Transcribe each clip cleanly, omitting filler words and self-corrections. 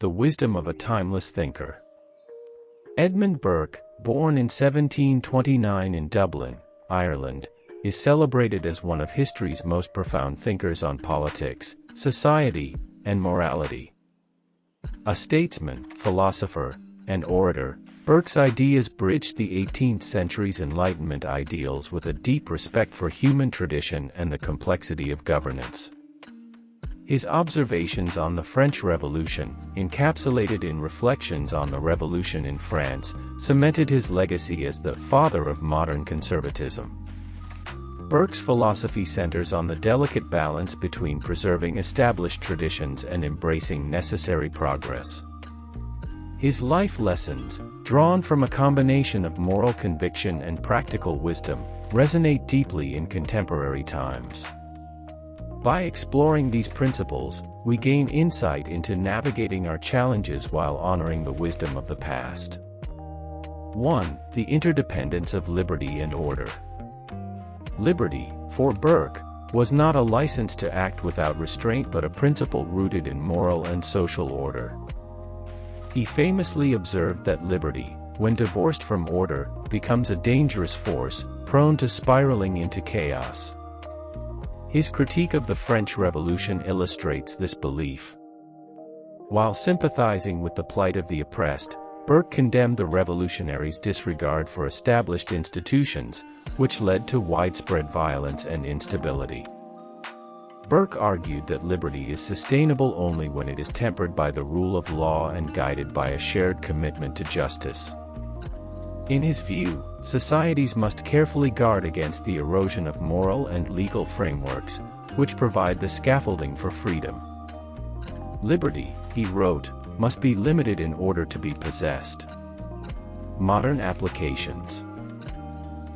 the wisdom of a timeless thinker. Edmund Burke, born in 1729 in Dublin, Ireland, is celebrated as one of history's most profound thinkers on politics, society, and morality. A statesman, philosopher, and orator, Burke's ideas bridged the 18th century's Enlightenment ideals with a deep respect for human tradition and the complexity of governance. His observations on the French Revolution, encapsulated in Reflections on the Revolution in France, cemented his legacy as the father of modern conservatism. Burke's philosophy centers on the delicate balance between preserving established traditions and embracing necessary progress. His life lessons, drawn from a combination of moral conviction and practical wisdom, resonate deeply in contemporary times. By exploring these principles, we gain insight into navigating our challenges while honoring the wisdom of the past. 1. The interdependence of liberty and order. Liberty, for Burke, was not a license to act without restraint but a principle rooted in moral and social order. He famously observed that liberty, when divorced from order, becomes a dangerous force, prone to spiraling into chaos. His critique of the French Revolution illustrates this belief. While sympathizing with the plight of the oppressed, Burke condemned the revolutionaries' disregard for established institutions, which led to widespread violence and instability. Burke argued that liberty is sustainable only when it is tempered by the rule of law and guided by a shared commitment to justice. In his view, societies must carefully guard against the erosion of moral and legal frameworks, which provide the scaffolding for freedom. Liberty, he wrote, must be limited in order to be possessed. Modern applications.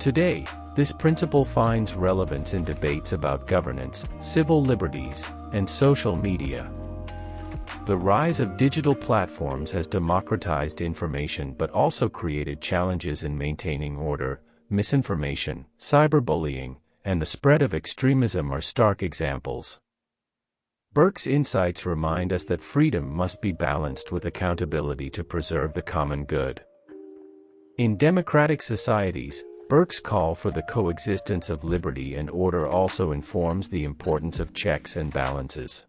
Today, this principle finds relevance in debates about governance, civil liberties, and social media. The rise of digital platforms has democratized information but also created challenges in maintaining order. Misinformation, cyberbullying, and the spread of extremism are stark examples. Burke's insights remind us that freedom must be balanced with accountability to preserve the common good. In democratic societies, Burke's call for the coexistence of liberty and order also informs the importance of checks and balances.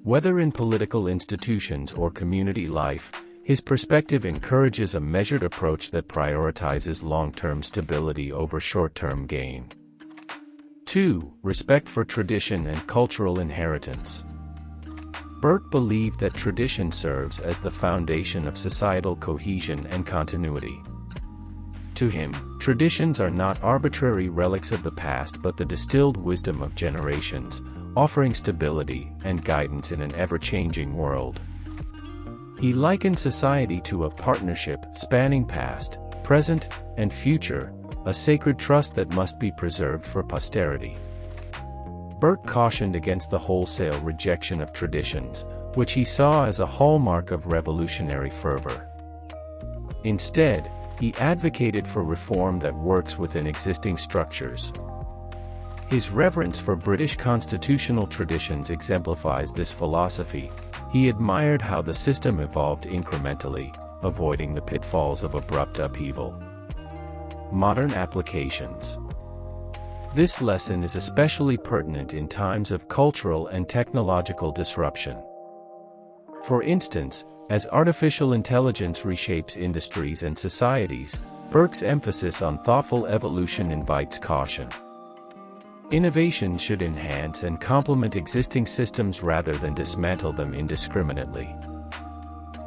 Whether in political institutions or community life, his perspective encourages a measured approach that prioritizes long-term stability over short-term gain. 2. Respect for tradition and cultural inheritance. Burke believed that tradition serves as the foundation of societal cohesion and continuity. To him, traditions are not arbitrary relics of the past but the distilled wisdom of generations, offering stability and guidance in an ever-changing world. He likened society to a partnership spanning past, present, and future, a sacred trust that must be preserved for posterity. Burke cautioned against the wholesale rejection of traditions, which he saw as a hallmark of revolutionary fervor. Instead, he advocated for reform that works within existing structures. His reverence for British constitutional traditions exemplifies this philosophy. He admired how the system evolved incrementally, avoiding the pitfalls of abrupt upheaval. Modern applications. This lesson is especially pertinent in times of cultural and technological disruption. For instance, as artificial intelligence reshapes industries and societies, Burke's emphasis on thoughtful evolution invites caution. Innovation should enhance and complement existing systems rather than dismantle them indiscriminately.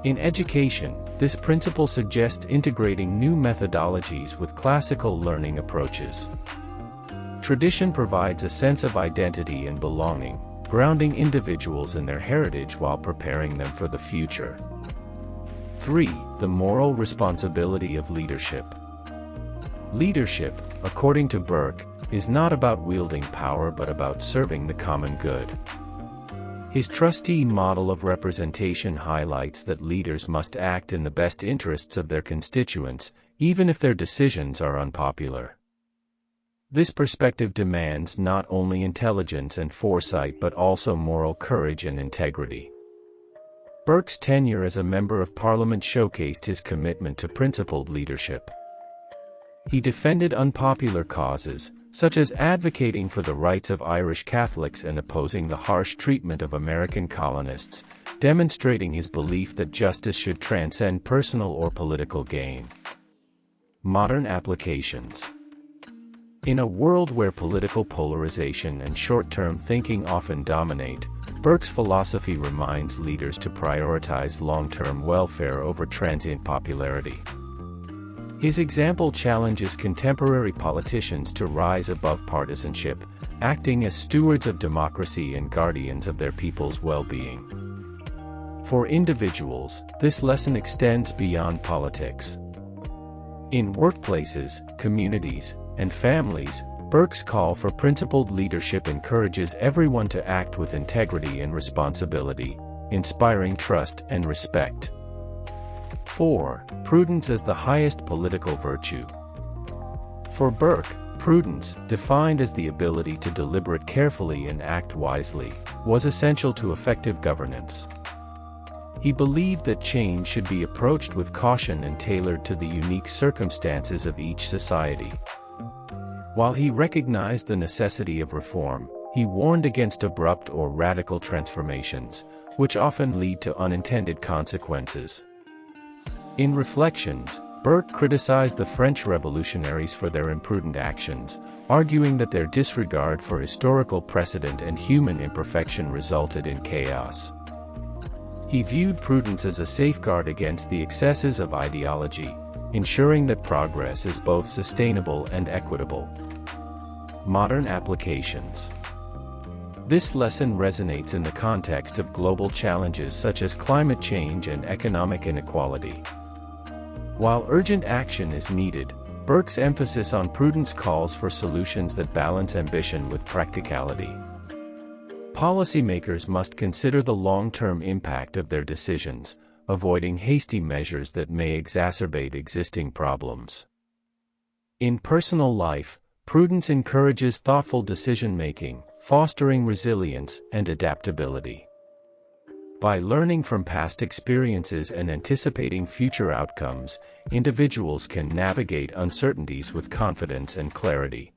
In education, this principle suggests integrating new methodologies with classical learning approaches. Tradition provides a sense of identity and belonging, grounding individuals in their heritage while preparing them for the future. 3. The moral responsibility of leadership. Leadership, according to Burke, is not about wielding power but about serving the common good. His trustee model of representation highlights that leaders must act in the best interests of their constituents, even if their decisions are unpopular. This perspective demands not only intelligence and foresight but also moral courage and integrity. Burke's tenure as a member of Parliament showcased his commitment to principled leadership. He defended unpopular causes, such as advocating for the rights of Irish Catholics and opposing the harsh treatment of American colonists, demonstrating his belief that justice should transcend personal or political gain. Modern applications. In a world where political polarization and short-term thinking often dominate, Burke's philosophy reminds leaders to prioritize long-term welfare over transient popularity. His example challenges contemporary politicians to rise above partisanship, acting as stewards of democracy and guardians of their people's well-being. For individuals, this lesson extends beyond politics. In workplaces, communities, and families, Burke's call for principled leadership encourages everyone to act with integrity and responsibility, inspiring trust and respect. 4. Prudence as the highest political virtue. For Burke, prudence, defined as the ability to deliberate carefully and act wisely, was essential to effective governance. He believed that change should be approached with caution and tailored to the unique circumstances of each society. While he recognized the necessity of reform, he warned against abrupt or radical transformations, which often lead to unintended consequences. In Reflections, Burke criticized the French revolutionaries for their imprudent actions, arguing that their disregard for historical precedent and human imperfection resulted in chaos. He viewed prudence as a safeguard against the excesses of ideology, ensuring that progress is both sustainable and equitable. Modern applications. This lesson resonates in the context of global challenges such as climate change and economic inequality. While urgent action is needed, Burke's emphasis on prudence calls for solutions that balance ambition with practicality. Policymakers must consider the long-term impact of their decisions, avoiding hasty measures that may exacerbate existing problems. In personal life, prudence encourages thoughtful decision-making, fostering resilience and adaptability. By learning from past experiences and anticipating future outcomes, individuals can navigate uncertainties with confidence and clarity.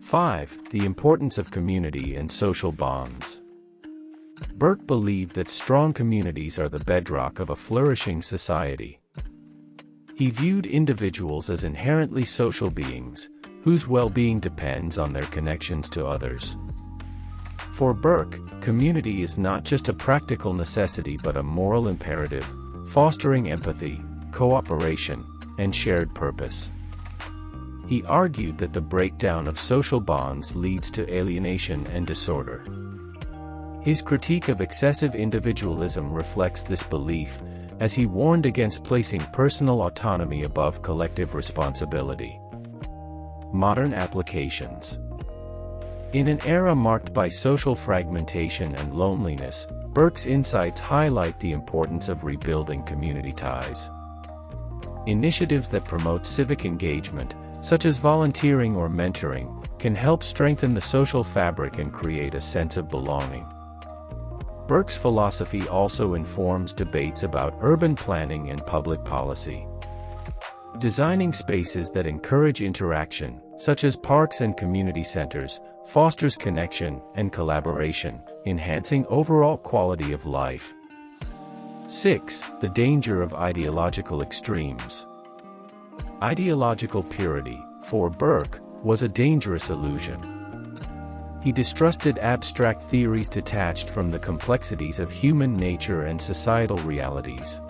5. The importance of community and social bonds. Burke believed that strong communities are the bedrock of a flourishing society. He viewed individuals as inherently social beings, whose well-being depends on their connections to others. For Burke, community is not just a practical necessity but a moral imperative, fostering empathy, cooperation, and shared purpose. He argued that the breakdown of social bonds leads to alienation and disorder. His critique of excessive individualism reflects this belief, as he warned against placing personal autonomy above collective responsibility. Modern applications. In an era marked by social fragmentation and loneliness, Burke's insights highlight the importance of rebuilding community ties. Initiatives that promote civic engagement, such as volunteering or mentoring, can help strengthen the social fabric and create a sense of belonging. Burke's philosophy also informs debates about urban planning and public policy. Designing spaces that encourage interaction, such as parks and community centers, fosters connection and collaboration, enhancing overall quality of life. 6. The danger of ideological extremes. Ideological purity, for Burke, was a dangerous illusion. He distrusted abstract theories detached from the complexities of human nature and societal realities.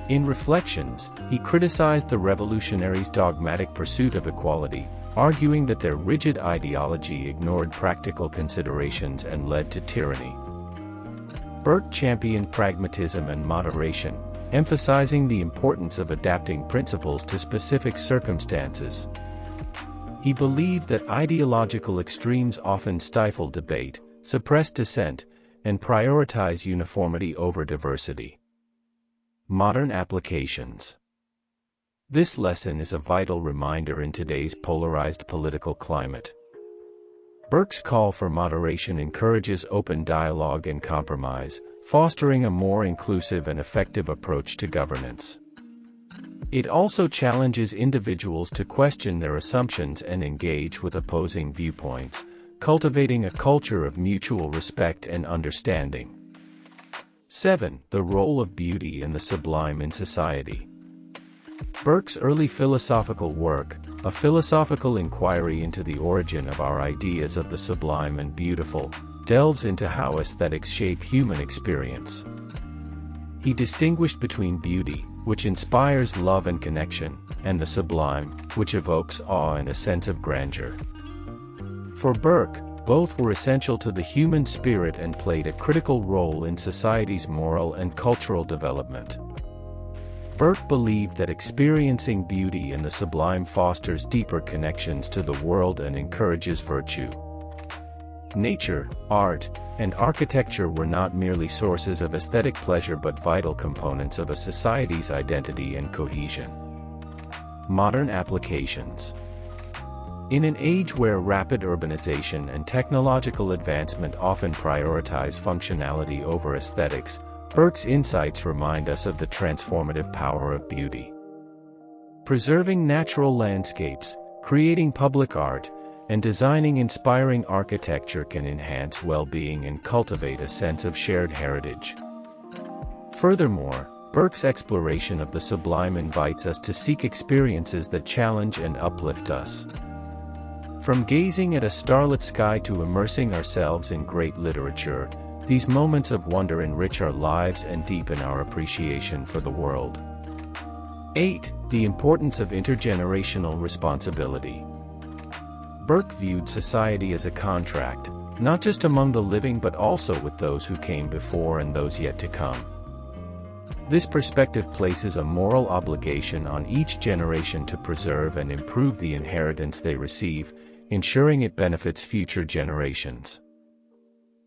In Reflections, he criticized the revolutionaries' dogmatic pursuit of equality, arguing that their rigid ideology ignored practical considerations and led to tyranny. Burke championed pragmatism and moderation, emphasizing the importance of adapting principles to specific circumstances. He believed that ideological extremes often stifle debate, suppress dissent, and prioritize uniformity over diversity. Modern applications. This lesson is a vital reminder in today's polarized political climate. Burke's call for moderation encourages open dialogue and compromise, fostering a more inclusive and effective approach to governance. It also challenges individuals to question their assumptions and engage with opposing viewpoints, cultivating a culture of mutual respect and understanding. 7. The role of beauty and the sublime in society. Burke's early philosophical work, A Philosophical Inquiry into the Origin of Our Ideas of the Sublime and Beautiful, delves into how aesthetics shape human experience. He distinguished between beauty, which inspires love and connection, and the sublime, which evokes awe and a sense of grandeur. For Burke, both were essential to the human spirit and played a critical role in society's moral and cultural development. Burke believed that experiencing beauty and the sublime fosters deeper connections to the world and encourages virtue. Nature, art, and architecture were not merely sources of aesthetic pleasure but vital components of a society's identity and cohesion. Modern applications. In an age where rapid urbanization and technological advancement often prioritize functionality over aesthetics, Burke's insights remind us of the transformative power of beauty. Preserving natural landscapes, creating public art, and designing inspiring architecture can enhance well-being and cultivate a sense of shared heritage. Furthermore, Burke's exploration of the sublime invites us to seek experiences that challenge and uplift us. From gazing at a starlit sky to immersing ourselves in great literature, these moments of wonder enrich our lives and deepen our appreciation for the world. 8. The importance of intergenerational responsibility. Burke viewed society as a contract, not just among the living but also with those who came before and those yet to come. This perspective places a moral obligation on each generation to preserve and improve the inheritance they receive, ensuring it benefits future generations.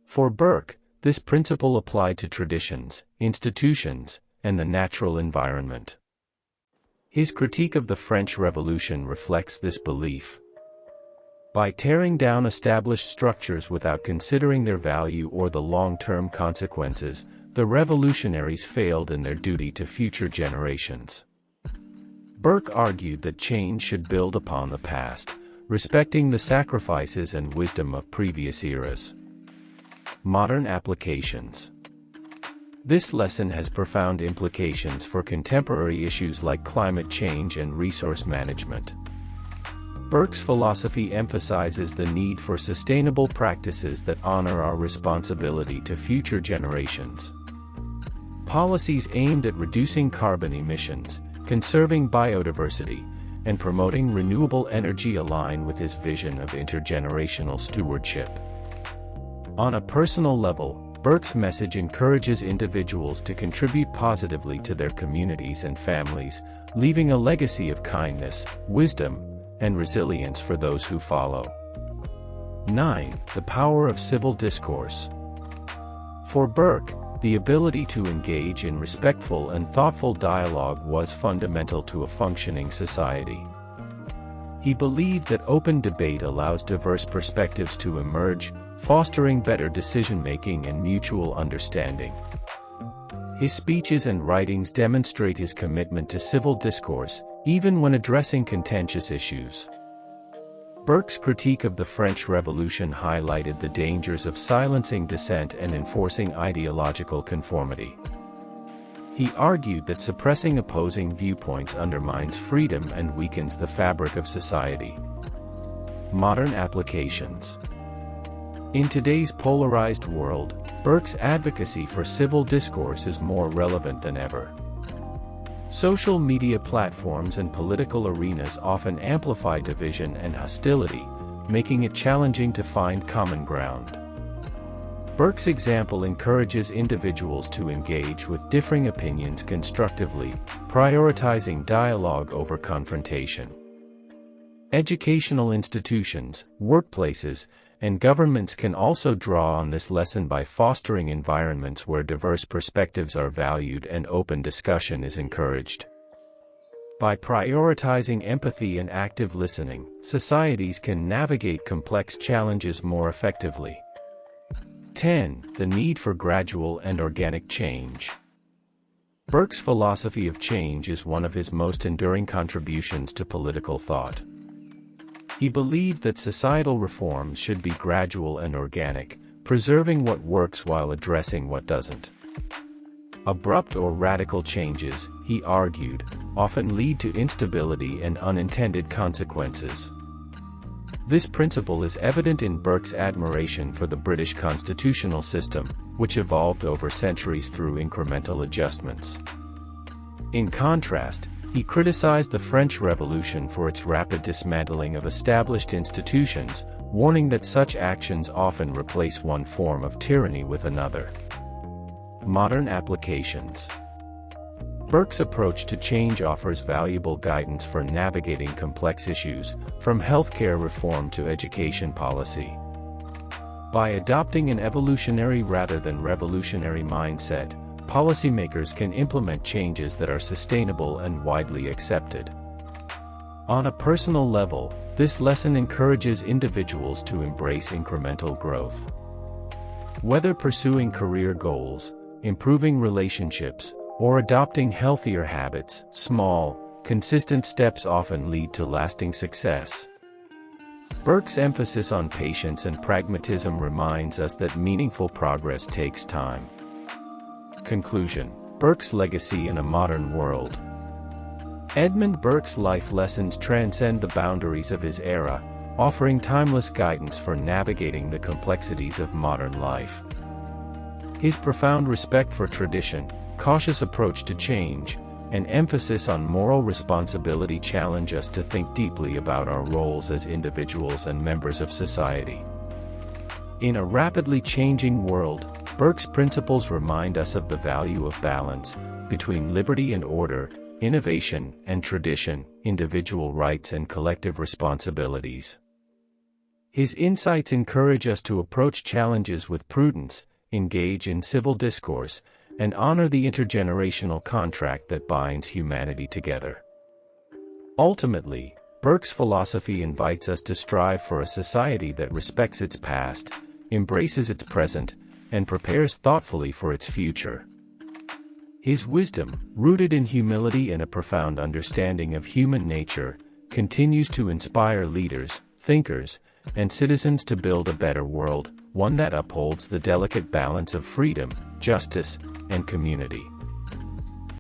For Burke, this principle applied to traditions, institutions, and the natural environment. His critique of the French Revolution reflects this belief. By tearing down established structures without considering their value or the long-term consequences, the revolutionaries failed in their duty to future generations. Burke argued that change should build upon the past, respecting the sacrifices and wisdom of previous eras. Modern applications. This lesson has profound implications for contemporary issues like climate change and resource management. Burke's philosophy emphasizes the need for sustainable practices that honor our responsibility to future generations. Policies aimed at reducing carbon emissions, conserving biodiversity, and promoting renewable energy align with his vision of intergenerational stewardship. On a personal level, Burke's message encourages individuals to contribute positively to their communities and families, leaving a legacy of kindness, wisdom, and resilience for those who follow. 9. The power of civil discourse. For Burke, the ability to engage in respectful and thoughtful dialogue was fundamental to a functioning society. He believed that open debate allows diverse perspectives to emerge, fostering better decision-making and mutual understanding. His speeches and writings demonstrate his commitment to civil discourse, even when addressing contentious issues. Burke's critique of the French Revolution highlighted the dangers of silencing dissent and enforcing ideological conformity. He argued that suppressing opposing viewpoints undermines freedom and weakens the fabric of society. Modern applications. In today's polarized world, Burke's advocacy for civil discourse is more relevant than ever. Social media platforms and political arenas often amplify division and hostility, making it challenging to find common ground. Burke's example encourages individuals to engage with differing opinions constructively, prioritizing dialogue over confrontation. Educational institutions, workplaces, and governments can also draw on this lesson by fostering environments where diverse perspectives are valued and open discussion is encouraged. By prioritizing empathy and active listening, societies can navigate complex challenges more effectively. 10. The need for gradual and organic change. Burke's philosophy of change is one of his most enduring contributions to political thought. He believed that societal reforms should be gradual and organic, preserving what works while addressing what doesn't. Abrupt or radical changes, he argued, often lead to instability and unintended consequences. This principle is evident in Burke's admiration for the British constitutional system, which evolved over centuries through incremental adjustments. In contrast, he criticized the French Revolution for its rapid dismantling of established institutions, warning that such actions often replace one form of tyranny with another. Modern applications. Burke's approach to change offers valuable guidance for navigating complex issues, from healthcare reform to education policy. By adopting an evolutionary rather than revolutionary mindset, policymakers can implement changes that are sustainable and widely accepted. On a personal level, this lesson encourages individuals to embrace incremental growth. Whether pursuing career goals, improving relationships, or adopting healthier habits, small, consistent steps often lead to lasting success. Burke's emphasis on patience and pragmatism reminds us that meaningful progress takes time. Conclusion: Burke's legacy in a modern world. Edmund Burke's life lessons transcend the boundaries of his era, offering timeless guidance for navigating the complexities of modern life. His profound respect for tradition, cautious approach to change, and emphasis on moral responsibility challenge us to think deeply about our roles as individuals and members of society. In a rapidly changing world, Burke's principles remind us of the value of balance between liberty and order, innovation and tradition, individual rights and collective responsibilities. His insights encourage us to approach challenges with prudence, engage in civil discourse, and honor the intergenerational contract that binds humanity together. Ultimately, Burke's philosophy invites us to strive for a society that respects its past, embraces its present, and prepares thoughtfully for its future. His wisdom, rooted in humility and a profound understanding of human nature, continues to inspire leaders, thinkers, and citizens to build a better world, one that upholds the delicate balance of freedom, justice, and community.